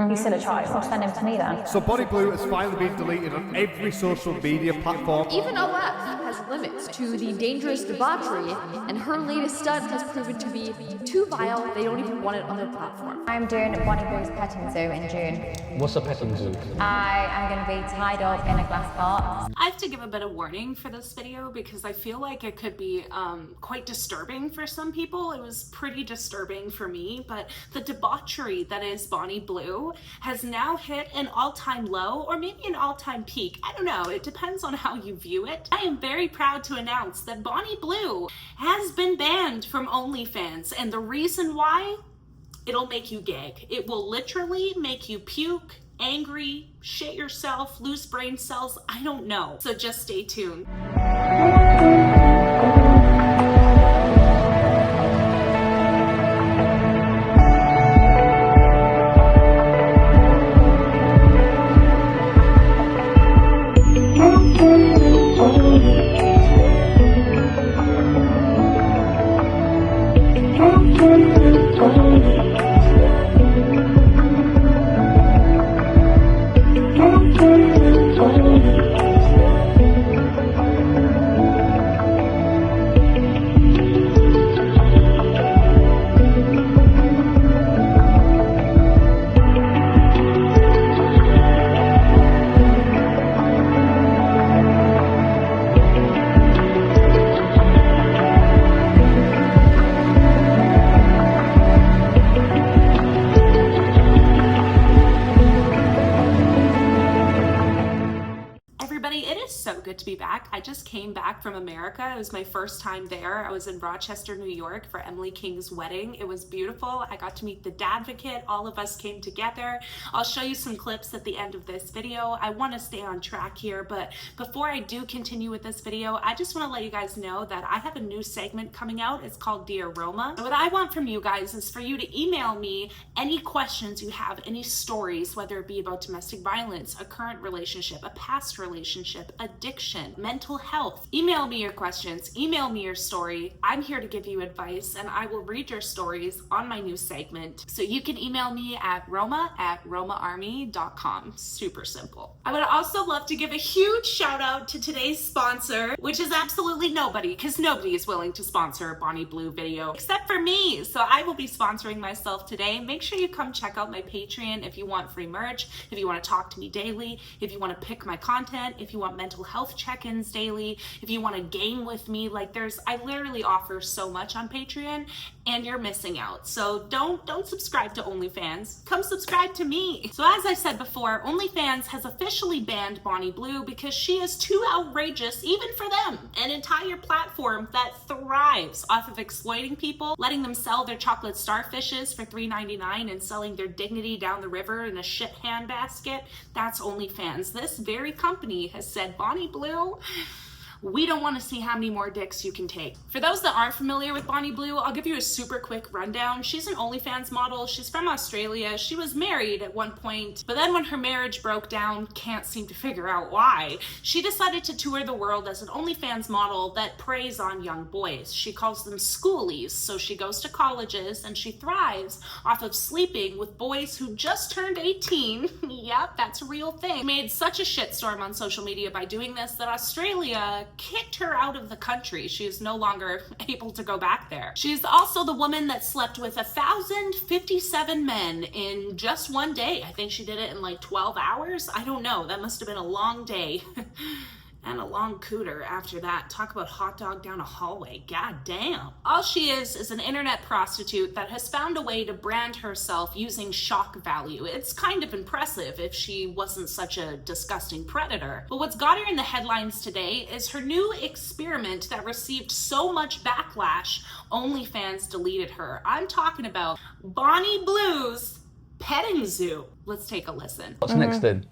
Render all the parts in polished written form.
He's still a child. Send him to me then. So Bonnie Blue has finally been deleted on every social media platform. Even OF has limits to the dangerous debauchery, and her latest stunt has proven to be too vile, they don't even want it on their platform. I'm doing Bonnie Blue's petting zoo in June. What's a petting zoo? I am going to be tied up in a glass box. I have to give a bit of warning for this video because I feel like it could be quite disturbing for some people. It was pretty disturbing for me, but the debauchery that is Bonnie Blue has now hit an all-time low or maybe an all-time peak. I don't know, it depends on how you view it. I am very proud to announce that Bonnie Blue has been banned from OnlyFans, and the reason why? It'll make you gag. It will literally make you puke, angry, shit yourself, lose brain cells, I don't know. So just stay tuned. To be back. I just came back from America. It was my first time there. I was in Rochester, New York for Emily King's wedding. It was beautiful. I got to meet the Dadvocate. All of us came together. I'll show you some clips at the end of this video. I want to stay on track here, but before I do continue with this video, I just want to let you guys know that I have a new segment coming out. It's called Dear Roma. What I want from you guys is for you to email me any questions you have, any stories, whether it be about domestic violence, a current relationship, a past relationship, addiction, mental health. Email me your questions, email me your story. I'm here to give you advice, and I will read your stories on my new segment. So you can email me at roma@romaarmy.com. Super simple. I would also love to give a huge shout out to today's sponsor, which is absolutely nobody, because nobody is willing to sponsor a Bonnie Blue video except for me. So I will be sponsoring myself today. Make sure you come check out my Patreon if you want free merch, if you want to talk to me daily, if you want to pick my content, if you want mental health check-ins daily, if you want to game with me. Like I literally offer so much on Patreon, and you're missing out. So don't subscribe to OnlyFans. Come subscribe to me. So as I said before, OnlyFans has officially banned Bonnie Blue because she is too outrageous even for them. An entire platform that thrives off of exploiting people, letting them sell their chocolate starfishes for $3.99 and selling their dignity down the river in a shit handbasket. That's OnlyFans. This very company has said, Bonnie Blue, we don't want to see how many more dicks you can take. For those that aren't familiar with Bonnie Blue, I'll give you a super quick rundown. She's an OnlyFans model. She's from Australia. She was married at one point, but then when her marriage broke down, can't seem to figure out why, she decided to tour the world as an OnlyFans model that preys on young boys. She calls them schoolies. So she goes to colleges and she thrives off of sleeping with boys who just turned 18. Yep, that's a real thing. She made such a shitstorm on social media by doing this that Australia kicked her out of the country. She is no longer able to go back there. She's also the woman that slept with 1,057 men in just one day. I think she did it in like 12 hours. I don't know. That must have been a long day. And a long cooter after that. Talk about hot dog down a hallway. God damn. All she is an internet prostitute that has found a way to brand herself using shock value. It's kind of impressive if she wasn't such a disgusting predator. But what's got her in the headlines today is her new experiment that received so much backlash, OnlyFans deleted her. I'm talking about Bonnie Blue's petting zoo. Let's take a listen. What's next then?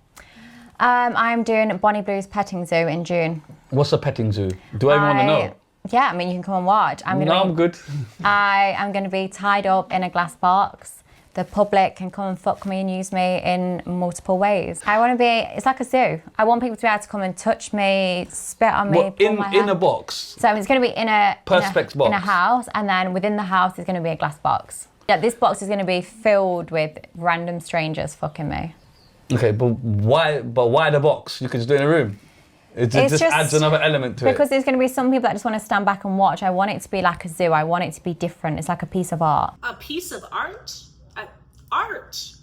I'm doing Bonnie Blue's petting zoo in June. What's a petting zoo? Do I want to know? Yeah, I mean, you can come and watch. I'm good. I am going to be tied up in a glass box. The public can come and fuck me and use me in multiple ways. I want to be, it's like a zoo. I want people to be able to come and touch me, spit on me, pull my hair. In a box? So it's going to be in a Perspex box? In a house, and then within the house is going to be a glass box. Yeah, this box is going to be filled with random strangers fucking me. Okay, but why the box? You could just do it in a room. It just adds another element to it. Because there's going to be some people that just want to stand back and watch. I want it to be like a zoo. I want it to be different. It's like a piece of art. A piece of art? Art?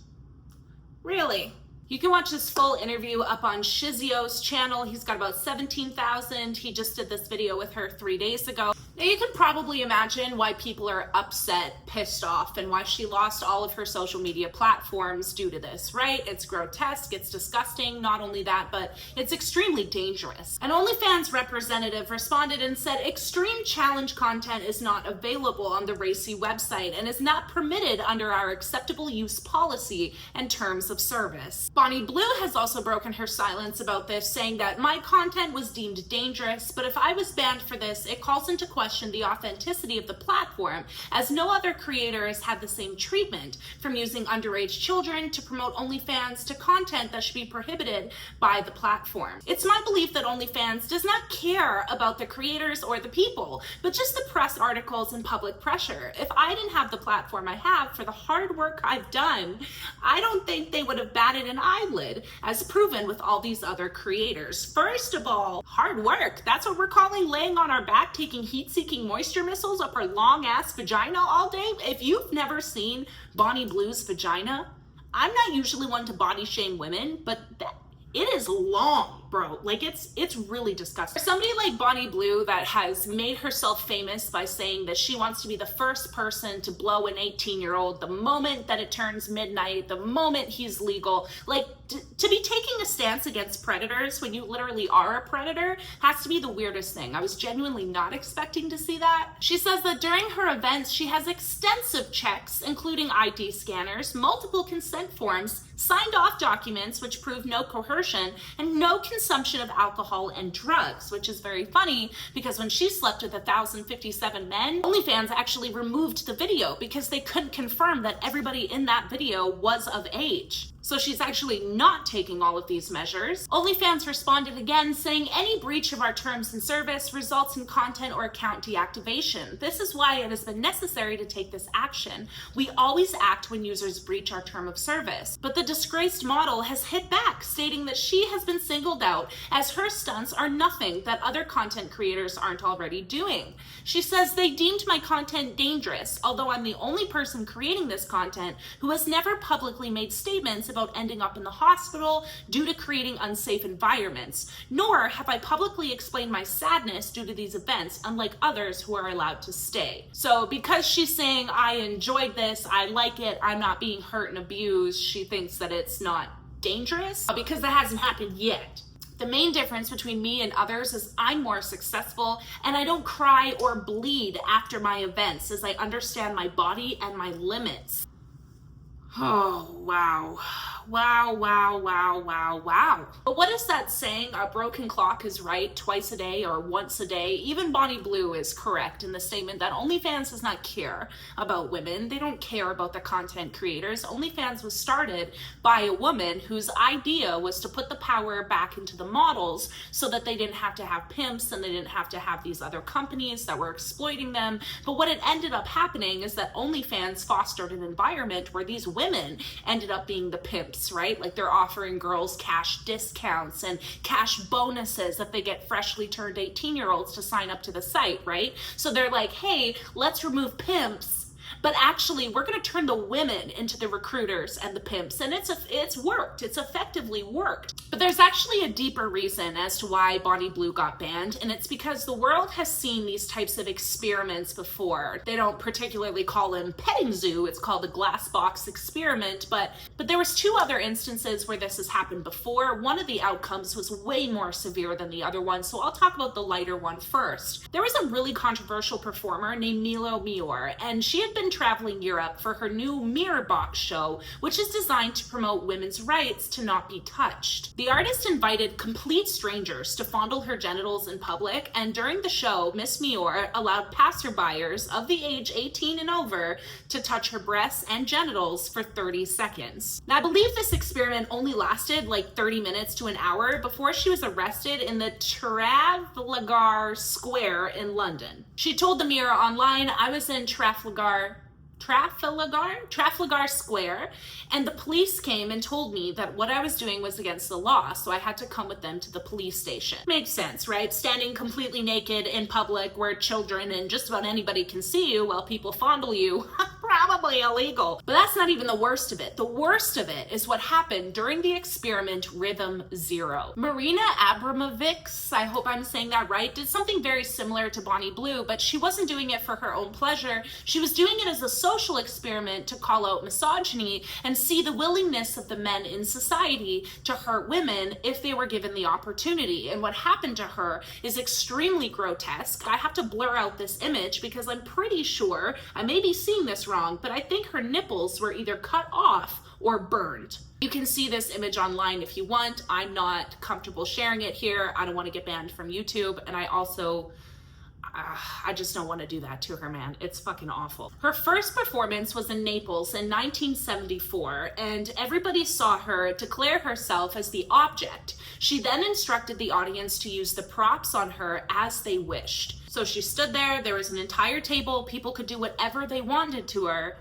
Really? You can watch this full interview up on Shizio's channel. He's got about 17,000. He just did this video with her 3 days ago. Now you can probably imagine why people are upset, pissed off, and why she lost all of her social media platforms due to this, right? It's grotesque, it's disgusting. Not only that, but it's extremely dangerous. An OnlyFans representative responded and said, extreme challenge content is not available on the Racy website and is not permitted under our acceptable use policy and terms of service. Bonnie Blue has also broken her silence about this, saying that my content was deemed dangerous, but if I was banned for this, it calls into question the authenticity of the platform, as no other creator has had the same treatment, from using underage children to promote OnlyFans to content that should be prohibited by the platform. It's my belief that OnlyFans does not care about the creators or the people, but just the press articles and public pressure. If I didn't have the platform I have for the hard work I've done, I don't think they would have batted an eyelid, as proven with all these other creators. First of all, hard work. That's what we're calling laying on our back, taking heat-seeking moisture missiles up our long-ass vagina all day. If you've never seen Bonnie Blue's vagina, I'm not usually one to body shame women, but it is long, bro. Like, it's really disgusting. Somebody like Bonnie Blue that has made herself famous by saying that she wants to be the first person to blow an 18-year-old the moment that it turns midnight, the moment he's legal. Like, to be taking a stance against predators when you literally are a predator has to be the weirdest thing. I was genuinely not expecting to see that. She says that during her events, she has extensive checks, including ID scanners, multiple consent forms, signed off documents which prove no coercion, and no consumption of alcohol and drugs, which is very funny because when she slept with 1,057 men, OnlyFans actually removed the video because they couldn't confirm that everybody in that video was of age. So she's actually not taking all of these measures. OnlyFans responded again, saying any breach of our terms and service results in content or account deactivation. This is why it has been necessary to take this action. We always act when users breach our term of service. But the disgraced model has hit back, stating that she has been singled out as her stunts are nothing that other content creators aren't already doing. She says they deemed my content dangerous, although I'm the only person creating this content who has never publicly made statements about ending up in the hospital due to creating unsafe environments, nor have I publicly explained my sadness due to these events, unlike others who are allowed to stay. So because she's saying I enjoyed this, I like it, I'm not being hurt and abused, she thinks that it's not dangerous because that hasn't happened yet. The main difference between me and others is I'm more successful and I don't cry or bleed after my events as I understand my body and my limits. Oh, wow. Wow, wow, wow, wow, wow. But what is that saying? A broken clock is right twice a day or once a day. Even Bonnie Blue is correct in the statement that OnlyFans does not care about women. They don't care about the content creators. OnlyFans was started by a woman whose idea was to put the power back into the models so that they didn't have to have pimps and they didn't have to have these other companies that were exploiting them. But what it ended up happening is that OnlyFans fostered an environment where these women ended up being the pimps, right? Like they're offering girls cash discounts and cash bonuses if they get freshly turned 18-year-olds to sign up to the site, right? So they're like, hey, let's remove pimps, but actually we're going to turn the women into the recruiters and the pimps. And it's worked. It's effectively worked. But there's actually a deeper reason as to why Bonnie Blue got banned, and it's because the world has seen these types of experiments before. They don't particularly call them petting zoo, it's called a glass box experiment, but there was two other instances where this has happened before. One of the outcomes was way more severe than the other one, so I'll talk about the lighter one first. There was a really controversial performer named Milo Mior, and she had been traveling Europe for her new Mirror Box show, which is designed to promote women's rights to not be touched. The artist invited complete strangers to fondle her genitals in public, and during the show, Miss Mior allowed passerbyers of the age 18 and over to touch her breasts and genitals for 30 seconds. Now, I believe this experiment only lasted like 30 minutes to an hour before she was arrested in the Trafalgar Square in London. She told the Mirror Online, "I was in Trafalgar Trafalgar Square, and the police came and told me that what I was doing was against the law, so I had to come with them to the police station. Makes sense, right? Standing completely naked in public where children and just about anybody can see you while people fondle you, probably illegal. But that's not even the worst of it. The worst of it is what happened during the experiment Rhythm Zero. Marina Abramovic, I hope I'm saying that right, did something very similar to Bonnie Blue, but she wasn't doing it for her own pleasure. She was doing it as a social experiment to call out misogyny and see the willingness of the men in society to hurt women if they were given the opportunity. And what happened to her is extremely grotesque. I have to blur out this image because I'm pretty sure, I may be seeing this wrong, but I think her nipples were either cut off or burned. You can see this image online if you want. I'm not comfortable sharing it here. I don't want to get banned from YouTube, and I just don't want to do that to her, man. It's fucking awful. Her first performance was in Naples in 1974, and everybody saw her declare herself as the object. She then instructed the audience to use the props on her as they wished. So she stood there was an entire table, people could do whatever they wanted to her,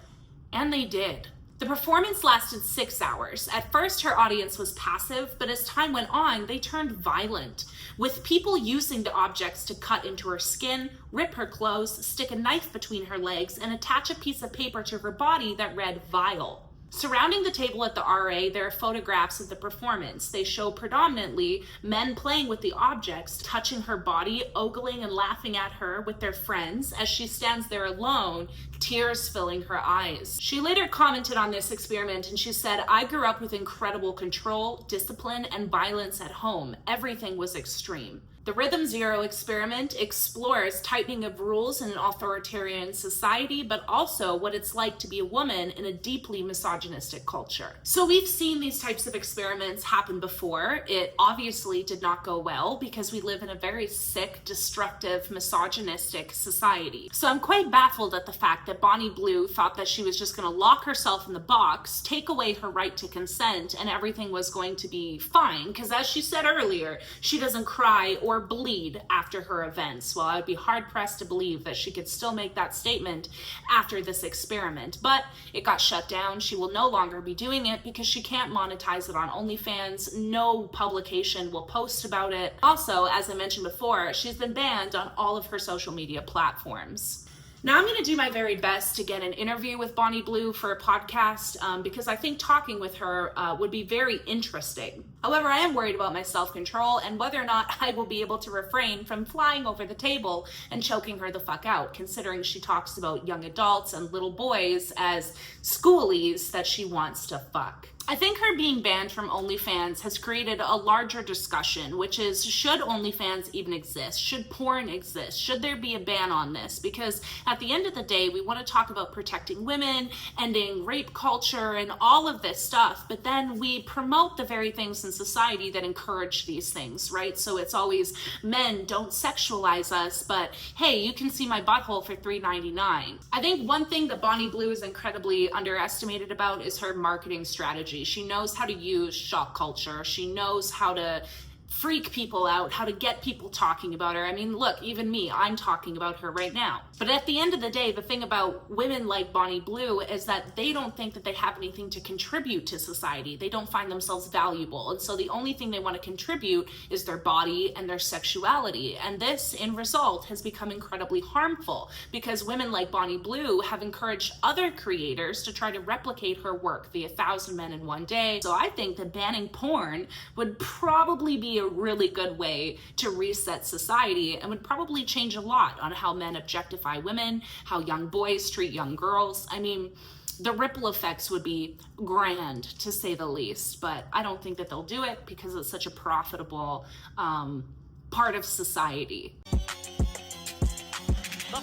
and they did. The performance lasted 6 hours. At first, her audience was passive, but as time went on, they turned violent, with people using the objects to cut into her skin, rip her clothes, stick a knife between her legs, and attach a piece of paper to her body that read "vile." Surrounding the table at the RA, there are photographs of the performance. They show predominantly men playing with the objects, touching her body, ogling and laughing at her with their friends as she stands there alone, tears filling her eyes. She later commented on this experiment and she said, "I grew up with incredible control, discipline, and violence at home. Everything was extreme." The Rhythm Zero experiment explores tightening of rules in an authoritarian society, but also what it's like to be a woman in a deeply misogynistic culture. So we've seen these types of experiments happen before. It obviously did not go well because we live in a very sick, destructive, misogynistic society. So I'm quite baffled at the fact that Bonnie Blue thought that she was just going to lock herself in the box, take away her right to consent, and everything was going to be fine. Because as she said earlier, she doesn't cry or bleed after her events. Well, I would be hard pressed to believe that she could still make that statement after this experiment, but it got shut down. She will no longer be doing it because she can't monetize it on Onlyfans. No publication will post about it. Also, as I mentioned before, she's been banned on all of her social media platforms. Now I'm going to do my very best to get an interview with Bonnie Blue for a podcast because I think talking with her would be very interesting. However, I am worried about my self-control and whether or not I will be able to refrain from flying over the table and choking her the fuck out, considering she talks about young adults and little boys as schoolies that she wants to fuck. I think her being banned from OnlyFans has created a larger discussion, which is, should OnlyFans even exist? Should porn exist? Should there be a ban on this? Because at the end of the day, we want to talk about protecting women, ending rape culture, and all of this stuff, but then we promote the very things in society that encourage these things, right? So it's always, men, don't sexualize us, but hey, you can see my butthole for $3.99. I think one thing that Bonnie Blue is incredibly underestimated about is her marketing strategy. She knows how to use shock culture. She knows how to freak people out, how to get people talking about her. I mean, look, even me, I'm talking about her right now. But at the end of the day, the thing about women like Bonnie Blue is that they don't think that they have anything to contribute to society. They don't find themselves valuable. And so the only thing they want to contribute is their body and their sexuality. And this, in result, has become incredibly harmful because women like Bonnie Blue have encouraged other creators to try to replicate her work, the 1,000 Men in One Day. So I think that banning porn would probably be a really good way to reset society and would probably change a lot on how men objectify women, how young boys treat young girls. I mean, the ripple effects would be grand, to say the least, but I don't think that they'll do it because it's such a profitable part of society. The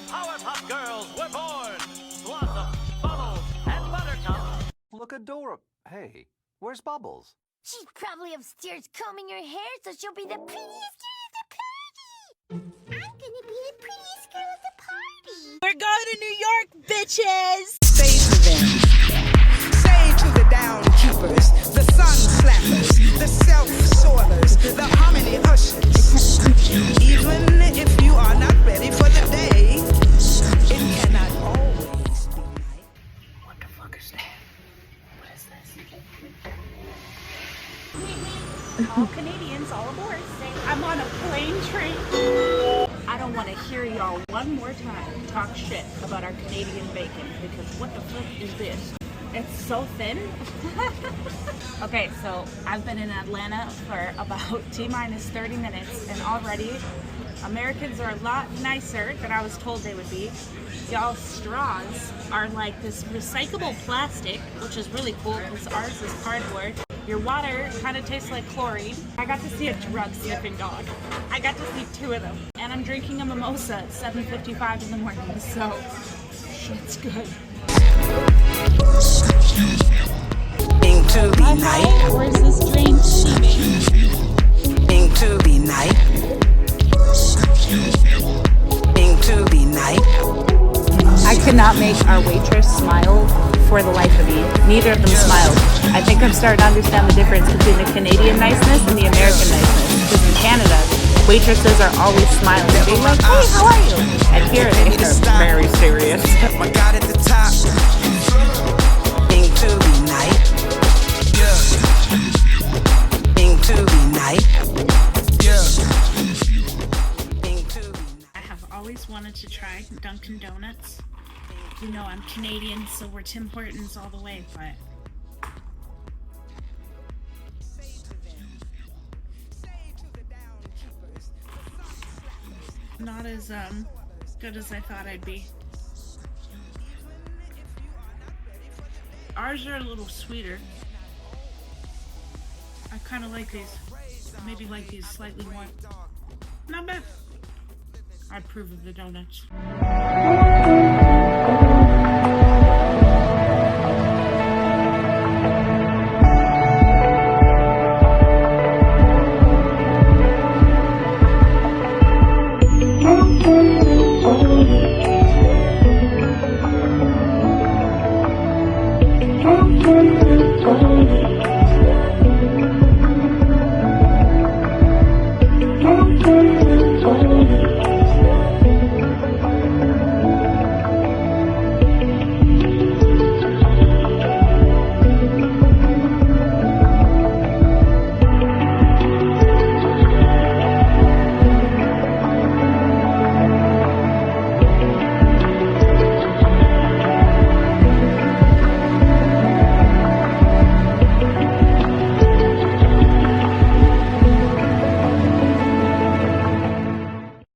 Powerpuff Girls were born! Blossom, Bubbles, and Buttercup. Look adorable. Hey, where's Bubbles? She's probably upstairs combing her hair so she'll be the prettiest girl at the party. I'm gonna be the prettiest girl at the party. We're going to New York, bitches! Say to them, say to the down keepers, the sun slappers, the self-soilers, the harmony ushers. Even if you are not ready for the day, it cannot always be night. All Canadians, all aboard. I'm on a plane train. I don't want to hear y'all one more time talk shit about our Canadian bacon because what the fuck is this? It's so thin. Okay, so I've been in Atlanta for about T-minus 30 minutes and already Americans are a lot nicer than I was told they would be. Y'all straws are like this recyclable plastic, which is really cool because ours is cardboard. Your water kind of tastes like chlorine. I got to see a drug-sniffing dog. I got to see 2 of them. And I'm drinking a mimosa at 7:55 in the morning, so shit's good. To be night. Where's this drink she made? To be night. To be night. I could not make our waitress smile for the life of me. Neither of them smiled. I think I'm starting to understand the difference between the Canadian niceness and the American niceness. Because in Canada, waitresses are always smiling, being like, "Hey, how are you?" And here they are very serious. My God at the top. To be night. To be night. I have always wanted to try Dunkin' Donuts. You know I'm Canadian, so we're Tim Hortons all the way, but not as good as I thought I'd be. Ours are a little sweeter. I kind of like these. Maybe like these slightly more. Not bad. I approve of the donuts. Oh,